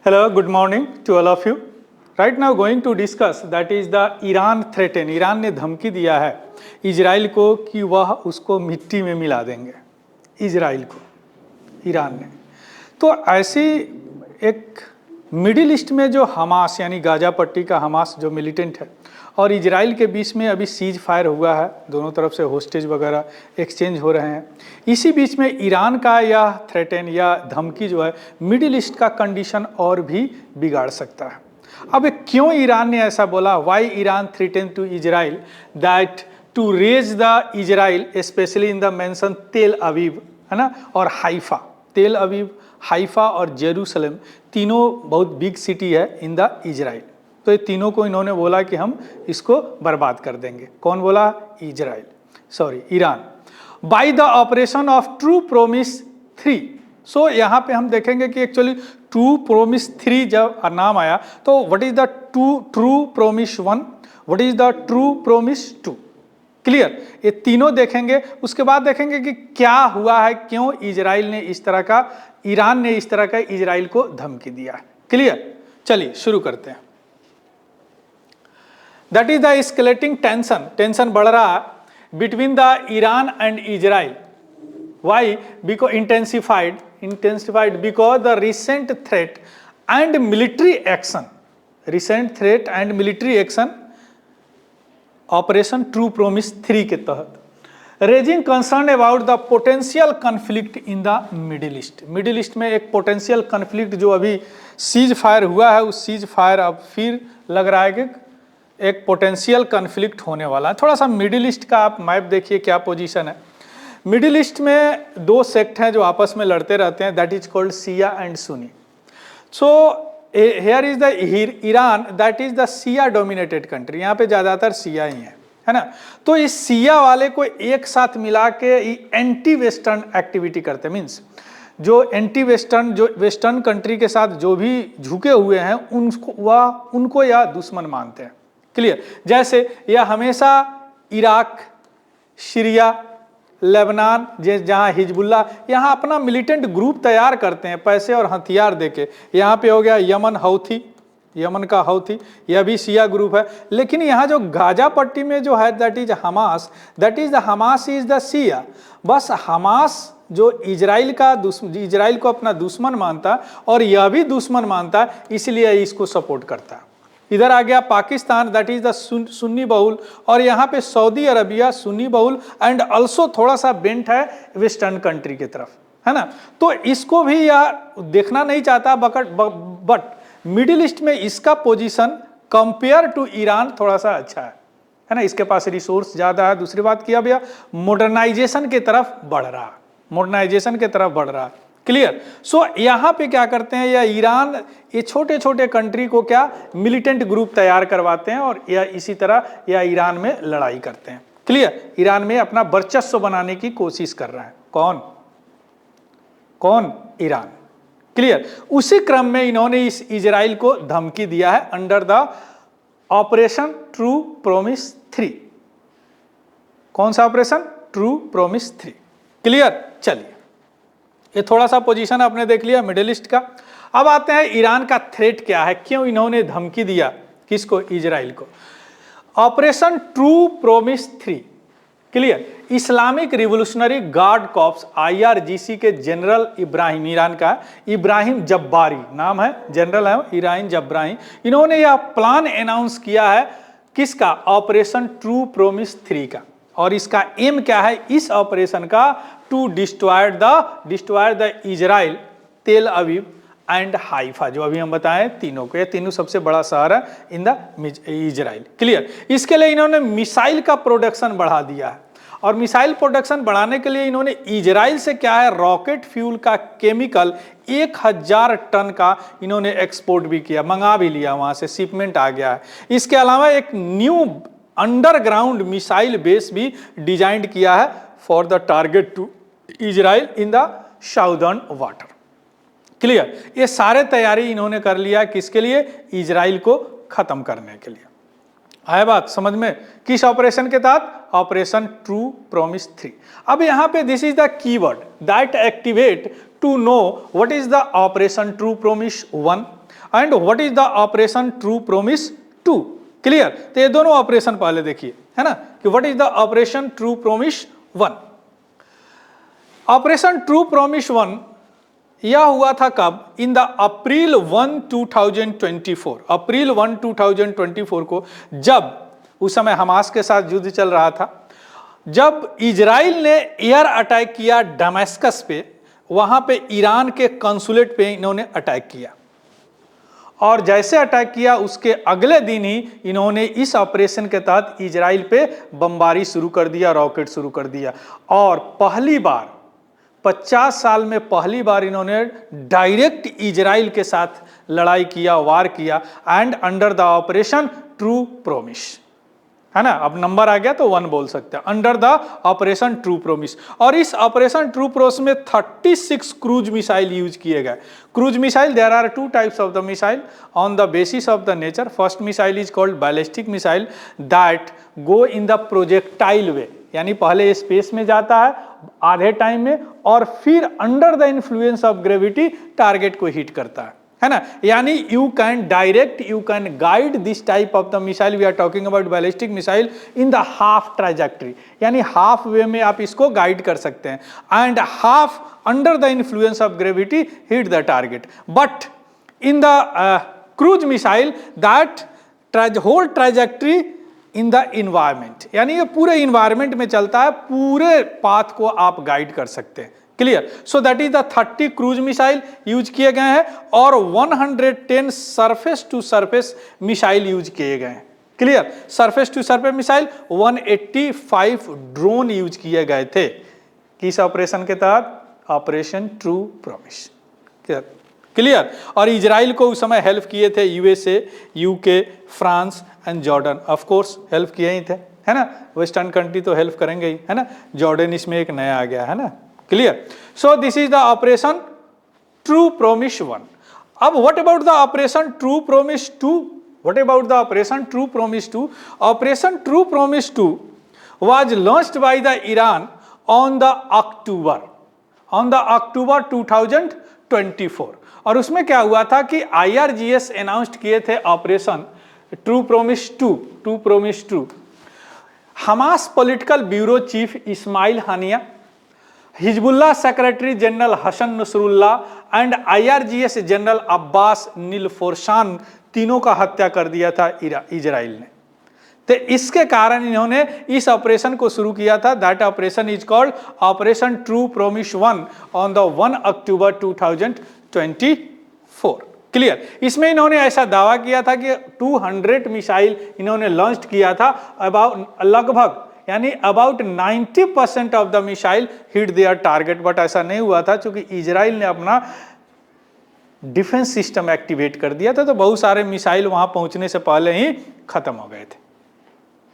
Hello, good morning to all of you. Right now going to discuss that is the Iran threaten. Iran ने धमकी दिया है Israel को कि वह उसको मिट्टी में मिला देंगे, इजराइल को, ईरान ने। तो ऐसी एक मिडिल ईस्ट में जो हमास यानी गाजा पट्टी का हमास जो मिलिटेंट है और इजराइल के बीच में अभी सीज फायर हुआ है, दोनों तरफ से होस्टेज वगैरह एक्सचेंज हो रहे हैं। इसी बीच में ईरान का यह थ्रेटन या धमकी जो है मिडिल ईस्ट का कंडीशन और भी बिगाड़ सकता है। अब क्यों ईरान ने ऐसा बोला? Why Iran threaten to Israel that to raise the Israel specially in the mention Tel Aviv, है ना, और हाइफा। तेल अवीव, हाइफा और जेरूसलम तीनों बहुत बिग सिटी है इन द इजराइल। तो ये तीनों को इन्होंने बोला कि हम इसको बर्बाद कर देंगे। कौन बोला? Iran. By the operation of true Promise 3। सो यहाँ पे हम देखेंगे कि एक्चुअली ट्रू प्रोमिस 3 जब नाम आया तो what is the true Promise 1, what is the true promise 2। Clear? ये तीनों देखेंगे। उसके बाद देखेंगे कि क्या हुआ है, क्यों इजराइल ने इस तरह का, ईरान ने इस तरह का इजराइल को धमकी दिया। क्लियर? चलिए शुरू करते हैं। That is the escalating tension बढ़ रहा है between the Iran and Israel. Why? Because intensified because the recent threat and military action operation True Promise 3 के तहत raising concern about the potential conflict in the Middle East. Middle East में एक potential conflict जो अभी cease fire हुआ है, उस cease fire अब फिर लग रहा है कि एक पोटेंशियल कन्फ्लिक्ट होने वाला है। थोड़ा सा मिडिल ईस्ट का आप मैप देखिए क्या पोजीशन है। मिडिल ईस्ट में दो सेक्ट हैं जो आपस में लड़ते रहते हैं, that is called Shia and Sunni. So here is the Iran, that is the Shia dominated country. यहाँ पे ज़्यादातर शिया ही है ना। तो इस शिया वाले को एक साथ मिला के एंटी वेस्टर्न एक्टिविटी करते हैं। मीन्स जो एंटी वेस्टर्न, जो वेस्टर्न कंट्री के साथ जो भी झुके हुए हैं उनको यह दुश्मन मानते हैं। क्लियर? जैसे यह हमेशा इराक, सीरिया, लेबनान, जहाँ हिजबुल्ला, यहाँ अपना मिलिटेंट ग्रुप तैयार करते हैं पैसे और हथियार देके। यहाँ पे हो गया यमन का हौथी, यह भी शिया ग्रुप है। लेकिन यहाँ जो गाजा पट्टी में जो है that is Hamas, is the Shia. बस हमास जो इजराइल को अपना दुश्मन मानता और यह भी दुश्मन मानता, इसलिए इसको सपोर्ट करता। इधर आ गया Pakistan, that is the Sunni बहुल, और यहाँ पे सऊदी अरबिया सुन्नी बहुल एंड ऑल्सो थोड़ा सा बेंट है वेस्टर्न कंट्री की तरफ, है ना। तो इसको भी यह देखना नहीं चाहता, बट मिडिल ईस्ट में इसका पोजीशन कंपेयर टू ईरान थोड़ा सा अच्छा है ना। इसके पास रिसोर्स ज़्यादा है। दूसरी बात किया भैया, मॉडर्नाइजेशन की तरफ बढ़ रहा है। क्लियर? सो यहाँ पे क्या करते हैं, या ईरान ये छोटे छोटे कंट्री को क्या मिलिटेंट ग्रुप तैयार करवाते हैं और या इसी तरह या ईरान में लड़ाई करते हैं। क्लियर? ईरान में अपना वर्चस्व बनाने की कोशिश कर रहा है। कौन? ईरान। क्लियर? उसी क्रम में इन्होंने इस इजराइल को धमकी दिया है under the operation True Promise 3। कौन सा ऑपरेशन? True Promise 3। क्लियर? चलिए, ये थोड़ा सा पोजीशन आपने देख लिया मिडिल ईस्ट का। अब आते हैं ईरान का थ्रेट क्या है, क्यों इन्होंने धमकी दिया किसको? इजराइल को। Operation True Promise 3। Clear? Islamic revolutionary guard corps IRGC के जनरल इब्राहिम, ईरान का इब्राहिम जब्बारी नाम है, जनरल है इब्राहिम जब्बारी। इन्होंने यह प्लान अनाउंस किया है किसका? ऑपरेशन ट्रू प्रोमिस 3 का। और इसका एम क्या है इस ऑपरेशन का? टू डिस्ट्रॉय द इजराइल, तेल अवीव एंड हाइफा, जो अभी हम बताएं तीनों को। ये तीनों सबसे बड़ा शहर है इन द इजराइल। क्लियर? इसके लिए इन्होंने मिसाइल का प्रोडक्शन बढ़ा दिया है, और मिसाइल प्रोडक्शन बढ़ाने के लिए इन्होंने इजराइल से क्या है, रॉकेट फ्यूल का केमिकल 1000 टन का इन्होंने एक्सपोर्ट भी किया, मंगा भी लिया, वहां से शिपमेंट आ गया है। इसके अलावा एक न्यू अंडरग्राउंड मिसाइल बेस भी डिजाइन किया है for the target to Israel in the southern water. Clear? ये सारे तैयारी इन्होंने कर लिया किसके लिए? इजराइल को खत्म करने के लिए। आया बात समझ में? किस ऑपरेशन के तहत? Operation True Promise 3। अब यहां पे this is the keyword that activate to know what is the operation True Promise 1, and what is the operation true promise 2। Clear. तो ये दोनों ऑपरेशन पहले देखिए, है ना, कि what is the operation true Promise 1। Operation true Promise 1 यह हुआ था कब? इन द अप्रैल 1 2024, अप्रैल 1 2024 को, जब उस समय हमास के साथ युद्ध चल रहा था, जब इजराइल ने एयर अटैक किया दमिश्क पे, वहां पे ईरान के कंसुलेट पे इन्होंने अटैक किया, और जैसे अटैक किया उसके अगले दिन ही इन्होंने इस ऑपरेशन के तहत इजराइल पे बमबारी शुरू कर दिया, रॉकेट शुरू कर दिया, और पहली बार 50 साल में पहली बार इन्होंने डायरेक्ट इजराइल के साथ लड़ाई किया, वार किया, and under the operation true promise, है ना। अब नंबर आ गया तो 1 बोल सकते हैं, under the operation true promise. और इस ऑपरेशन ट्रू प्रॉमिस में 36 क्रूज मिसाइल यूज किए गए। Cruise missile, there are 2 types of the missile on the basis of the nature. First missile is called ballistic missile that go in the projectile way, यानी पहले space में जाता है आधे time में, और फिर under the influence of gravity target को हिट करता है ना। यानी you can direct, you can guide this type of the missile, we are talking about ballistic missile, in the half trajectory, यानी हाफ वे में आप इसको गाइड कर सकते हैं, and half under the influence of gravity hit the target. But in the cruise missile that whole trajectory in the environment, यानी ये पूरे इन्वायरमेंट में चलता है, पूरे पाथ को आप गाइड कर सकते हैं। Clear. So that is the 30 cruise missile use किए गए हैं, और 110 surface to surface missile use किए गए हैं। Clear. Surface to surface missile 185 drone use किए गए थे किस ऑपरेशन के तहत? Operation true Promise. क्लियर। और इजराइल को उस समय हेल्प किए थे USA, UK, France and Jordan, of course help किए ही थे, है ना। वेस्टर्न कंट्री तो हेल्प करेंगे ही, है ना। जॉर्डन इसमें एक नया आ गया, है ना। Clear. So this is the operation true Promise 1। अब what about the operation true promise 2? What about the operation true promise 2? Operation true promise 2 was launched by the Iran on the October 2024, और उसमें क्या हुआ था कि IRGS announced किए थे operation true promise 2। Hamas political bureau chief Ismail Haniyeh, Hezbollah secretary general Hassan Nasrallah and IRGS general Abbas Nilforoushan, तीनों का हत्या कर दिया था इजराइल ने। तो इसके कारण इन्होंने इस ऑपरेशन को शुरू किया था। That operation is called operation true Promise 1 on the 1 October 2024। Clear. इसमें इन्होंने ऐसा दावा किया था कि 200 मिसाइल इन्होंने लॉन्च किया था, लगभग यानी about 90% of the missile hit their target, but ऐसा नहीं हुआ था क्योंकि इजराइल ने अपना डिफेंस सिस्टम एक्टिवेट कर दिया था, तो बहुत सारे मिसाइल वहां पहुंचने से पहले ही खत्म हो गए थे।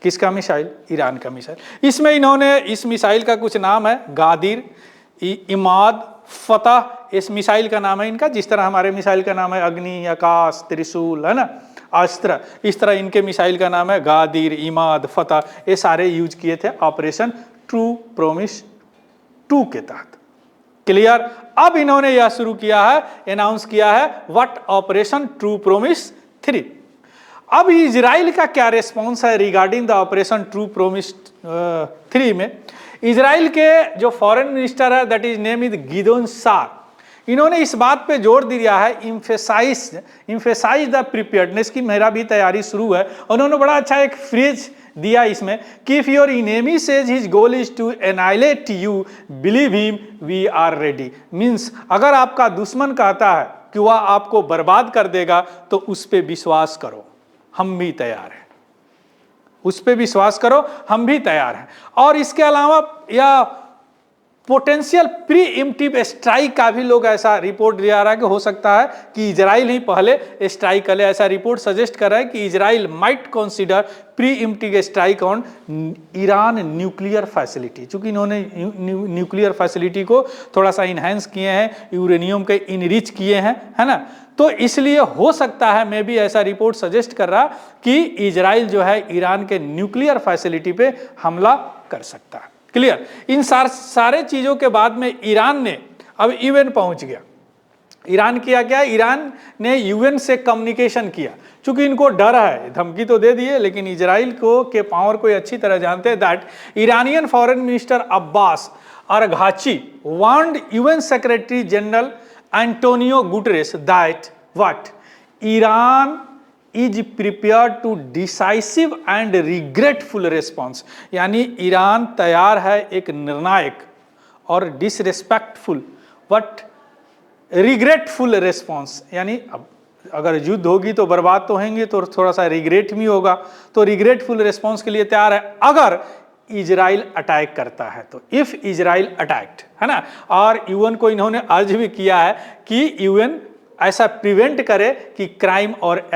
किसका मिसाइल? ईरान का मिसाइल। इसमें इन्होंने, इस मिसाइल का कुछ नाम है गादिर, इमाद, फतह, इस मिसाइल का नाम है इनका, जिस तरह हमारे मिसाइल का नाम है अग्नि, आकाश, त्रिशूल, है ना, अस्त्र, इस तरह इनके मिसाइल का नाम है गादिर, इमाद, फतह। ये सारे यूज किए थे ऑपरेशन ट्रू प्रॉमिस 2 के तहत। क्लियर। अब इन्होंने यह शुरू किया है, अनाउंस किया है व्हाट? Operation true promise 3। अब इजराइल का क्या रेस्पॉन्स है regarding the operation true promise 3 में? इजराइल के जो फॉरेन मिनिस्टर है, that is name is Gideon सार, इन्होंने इस बात पे जोर दिया है, इम्फेसाइज द प्रिपेयर्डनेस की, मेरा भी तैयारी शुरू है। उन्होंने बड़ा अच्छा एक फ्रेज दिया इसमें कि if your enemy says his goal is to annihilate you, believe him, we are ready. Means अगर आपका दुश्मन कहता है कि वह आपको बर्बाद कर देगा तो उस पर विश्वास करो, हम भी तैयार हैं। उस पर विश्वास करो, हम भी तैयार हैं। और इसके अलावा यह पोटेंशियल प्री इम्प्टिव स्ट्राइक का भी लोग ऐसा रिपोर्ट दिया रहा है कि हो सकता है कि इजराइल ही पहले स्ट्राइक करे। ऐसा रिपोर्ट सजेस्ट कर रहा है कि Israel might consider preemptive strike on Iran nuclear facility, चूंकि इन्होंने न्यूक्लियर फैसिलिटी को थोड़ा सा इन्हेंस किए हैं, यूरेनियम के इनरिच किए हैं, है ना। तो इसलिए हो सकता है, मैं भी ऐसा रिपोर्ट सजेस्ट कर रहा कि इजराइल जो है ईरान के न्यूक्लियर फैसिलिटी पे हमला कर सकता है। क्लियर। इन सारे चीजों के बाद में ईरान ने अब इवन पहुंच गया, ईरान किया क्या, ईरान ने यूएन से कम्युनिकेशन किया, चूंकि इनको डर है, धमकी तो दे दिए लेकिन इजराइल को के पावर को अच्छी तरह जानते हैं। That Iranian foreign minister Abbas Araghchi warned UN secretary general Antonio Guterres that what Iran is prepare to decisive and regretful response, यानी ईरान तैयार है एक निर्णायक और डिसरिस्पेक्टफुल बट रिग्रेटफुल रिस्पॉन्स, यानी अब अगर युद्ध होगी तो बर्बाद तो होंगे तो थोड़ा सा रिग्रेट भी होगा, तो रिग्रेटफुल रिस्पॉन्स के लिए तैयार है अगर इजराइल अटैक करता है तो, इफ इजराइल अटैक्ड, है ना। और यूएन को इन्होंने अर्ज भी किया है कि यूएन ऐसा प्रिवेंट करे कि क्राइम और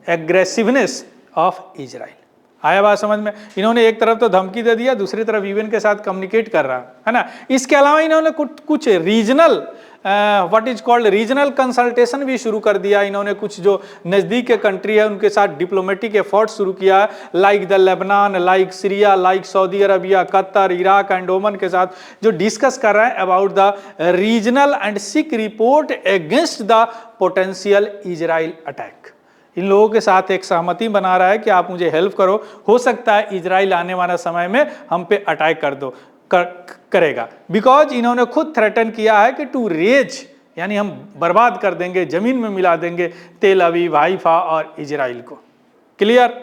एग्रेसिवनेस ऑफ इजराइल। आया बात समझ में? इन्होंने एक तरफ तो धमकी दे दिया, दूसरी तरफ यूएन के साथ कम्युनिकेट कर रहा है ना। इसके अलावा इन्होंने कुछ regional what is called regional consultation भी शुरू कर दिया। इन्होंने कुछ जो नज़दीक के कंट्री है उनके साथ डिप्लोमेटिक एफर्ट शुरू किया, like the Lebanon, like Syria, like Saudi Arabia, Qatar, Iraq and Oman के साथ जो डिस्कस कर रहे हैं about the regional and seek report against the potential Israel attack. इन लोगों के साथ एक सहमति बना रहा है कि आप मुझे हेल्प करो, हो सकता है इजराइल आने वाला समय में हम पे अटैक करेगा। बिकॉज इन्होंने खुद थ्रेटन किया है कि टू रेज, यानी हम बर्बाद कर देंगे, जमीन में मिला देंगे तेल अवीव, हाइफा और इजराइल को। Clear?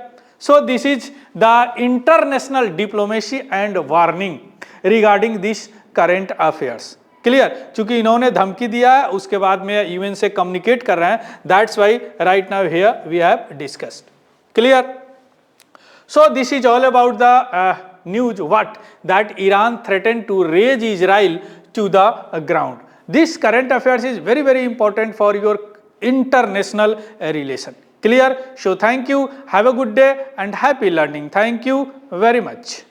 So this is the international diplomacy and warning regarding this current affairs. Clear? चूंकि इन्होंने धमकी दिया है, उसके बाद में यूएन से कम्युनिकेट कर रहे हैं, that's why right now here we have discussed. Clear? So this is all about the news what that Iran threatened to raze Israel to the ground. This current affairs is very important for your international relation. Clear? So thank you, have a good day and happy learning. Thank you very much.